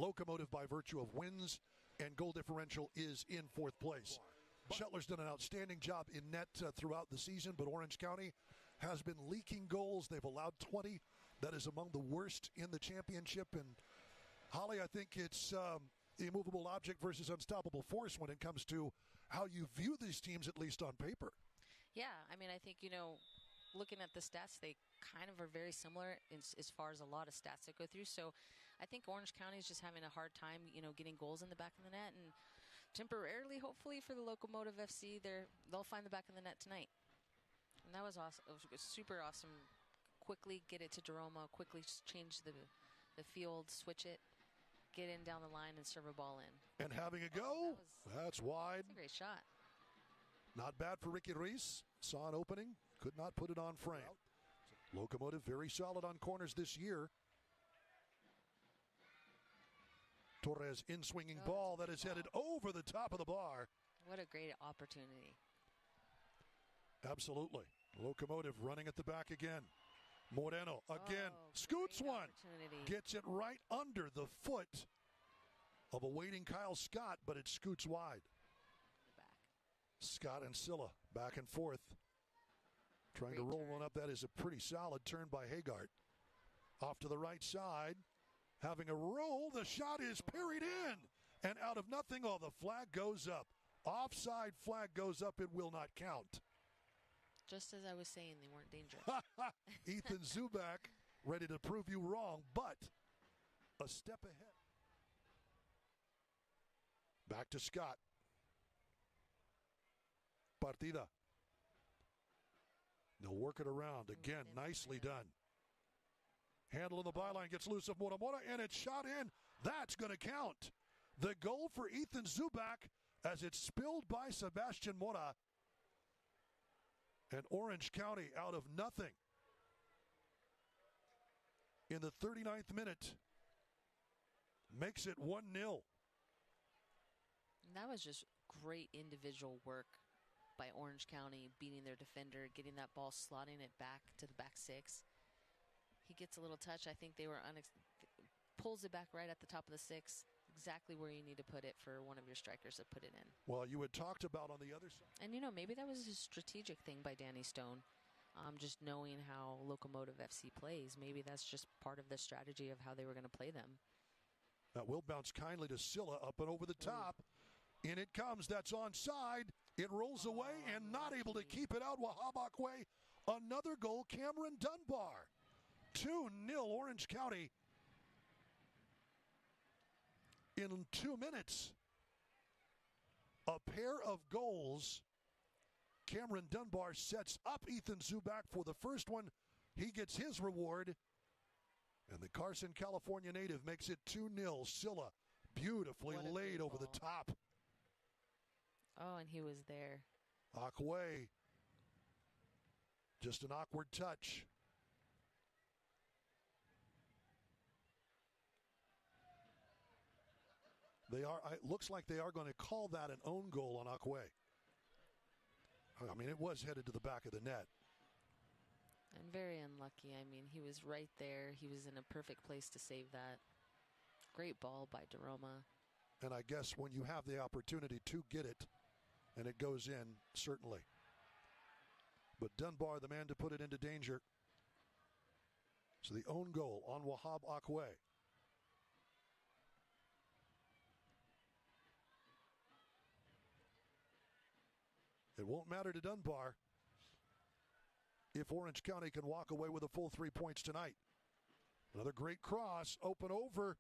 Locomotive, by virtue of wins and goal differential, is in fourth place. Shutler's done an outstanding job in net throughout the season, but Orange County has been leaking goals. They've allowed 20. That is among the worst in the championship. And Holly, I think it's the immovable object versus unstoppable force when it comes to how you view these teams, at least on paper. Yeah, I mean, I think, looking at the stats, they kind of are very similar as far as a lot of stats that go through. So I think Orange County is just having a hard time, getting goals in the back of the net. And temporarily, hopefully, for the Locomotive FC, they'll find the back of the net tonight. And that was awesome. It was super awesome. Quickly get it to Daroma, quickly change the field, switch it, get in down the line, and serve a ball in. And having a go, that's wide. That's a great shot. Not bad for Ricky Ruiz. Saw an opening, could not put it on frame. Locomotive very solid on corners this year. Torres in-swinging ball that is headed over the top of the bar. What a great opportunity. Absolutely. Locomotive running at the back again. Moreno again scoots one. Gets it right under the foot of a waiting Kyle Scott, but it scoots wide. Back. Scott and Silla back and forth. Trying to roll one up. That is a pretty solid turn by Hagart. Off to the right side. Having a roll. The shot is parried in. And out of nothing, the flag goes up. Offside flag goes up. It will not count. Just as I was saying, they weren't dangerous. Ethan Zubak ready to prove you wrong, but a step ahead. Back to Scott. Partida. They'll work it around. Again, nicely done. Handle in the byline, gets loose of Mora, and it's shot in. That's going to count. The goal for Ethan Zubak as it's spilled by Sebastian Mora. And Orange County out of nothing. In the 39th minute, makes it 1-0. That was just great individual work by Orange County, beating their defender, getting that ball, slotting it back to the back six. He gets a little touch. I think they were pulls it back right at the top of the six, exactly where you need to put it for one of your strikers to put it in. Well, you had talked about on the other side. And, maybe that was a strategic thing by Danny Stone, just knowing how Locomotive FC plays. Maybe that's just part of the strategy of how they were going to play them. That will bounce kindly to Silla, up and over the top. In it comes. That's onside. It rolls away and not able to keep it out. Wahab Ackwei. Another goal, Cameron Dunbar. 2-0 Orange County. In 2 minutes, a pair of goals. Cameron Dunbar sets up Ethan Zubak for the first one. He gets his reward. And the Carson, California native makes it 2-0. Silla beautifully laid over the top. Oh, and he was there. Ackwei. Just an awkward touch. It looks like they are going to call that an own goal on Ackwei. I mean, it was headed to the back of the net. And very unlucky. I mean, he was right there. He was in a perfect place to save that. Great ball by Daroma. And I guess when you have the opportunity to get it, and it goes in, certainly. But Dunbar, the man to put it into danger. So the own goal on Wahab Ackwei. It won't matter to Dunbar if Orange County can walk away with a full 3 points tonight. Another great cross, open over,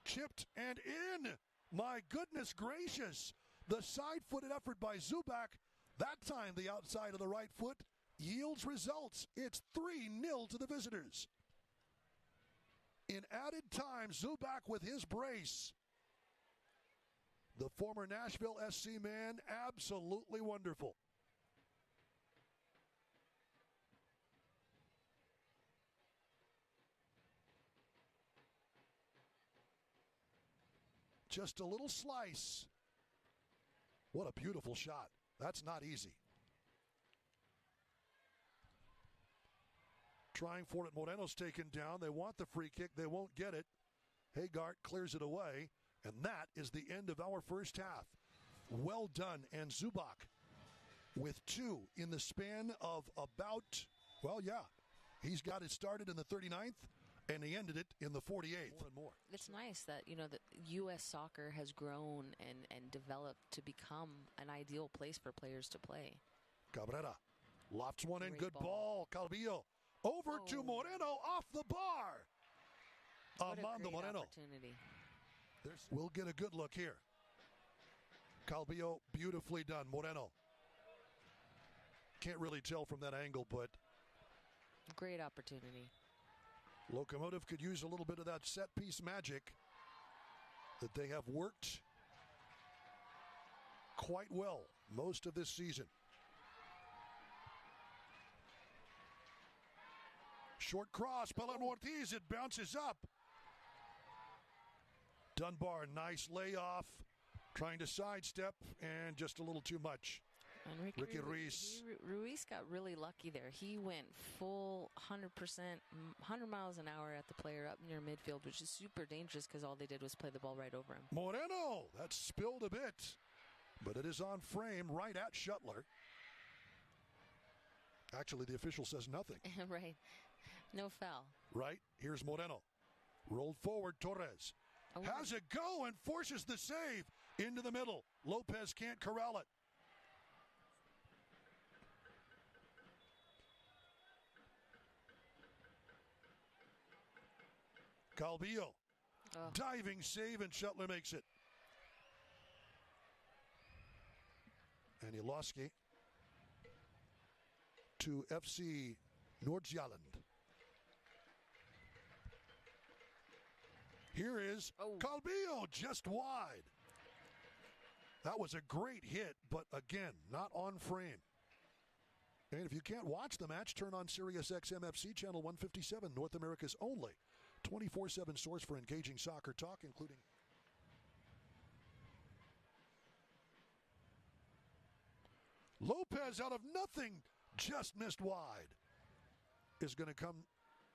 chipped and in. My goodness gracious. The side-footed effort by Zubak, that time the outside of the right foot, yields results. It's 3-0 to the visitors. In added time, Zubak with his brace. The former Nashville SC man, absolutely wonderful. Just a little slice. What a beautiful shot. That's not easy. Trying for it. Moreno's taken down. They want the free kick. They won't get it. Hagart clears it away, and that is the end of our first half. Well done, and Zubak with 2 in the span of about, he's got it started in the 39th, and he ended it in the 48th. More and more. It's nice that, the U.S. soccer has grown and developed to become an ideal place for players to play. Cabrera lofts one in, good ball. Calvillo over to Moreno, off the bar. Amando Moreno. We'll get a good look here. Calvillo, beautifully done. Moreno. Can't really tell from that angle, but great opportunity. Locomotive could use a little bit of that set-piece magic that they have worked quite well most of this season. Short cross, Pelon Ortiz, it bounces up. Dunbar, nice layoff, trying to sidestep, and just a little too much. And Ricky Ruiz. Ruiz got really lucky there. He went full 100%, 100 miles an hour at the player up near midfield, which is super dangerous because all they did was play the ball right over him. Moreno, that spilled a bit, but it is on frame right at Shutler. Actually, the official says nothing. Right. No foul. Right. Here's Moreno. Rolled forward, Torres. Has a go and forces the save into the middle. López can't corral it. Calvillo. Diving save, and Shutler makes it. And Iloski to FC Nordjylland. Here is Calvillo, just wide. That was a great hit, but again, not on frame. And if you can't watch the match, turn on Sirius XM FC channel 157, North America's only 24/7 source for engaging soccer talk, including López out of nothing, just missed wide. Is going to come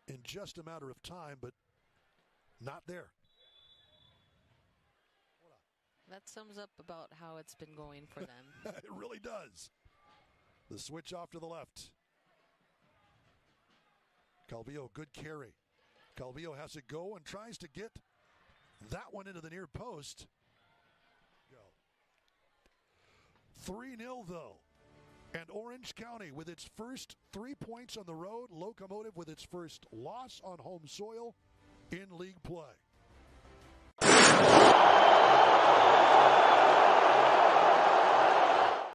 in just a matter of time, but not there. That sums up about how it's been going for them. It really does. The switch off to the left. Calvillo, good carry. Calvillo has to go and tries to get that one into the near post. 3-0 though. And Orange County with its first 3 points on the road. Locomotive with its first loss on home soil in league play.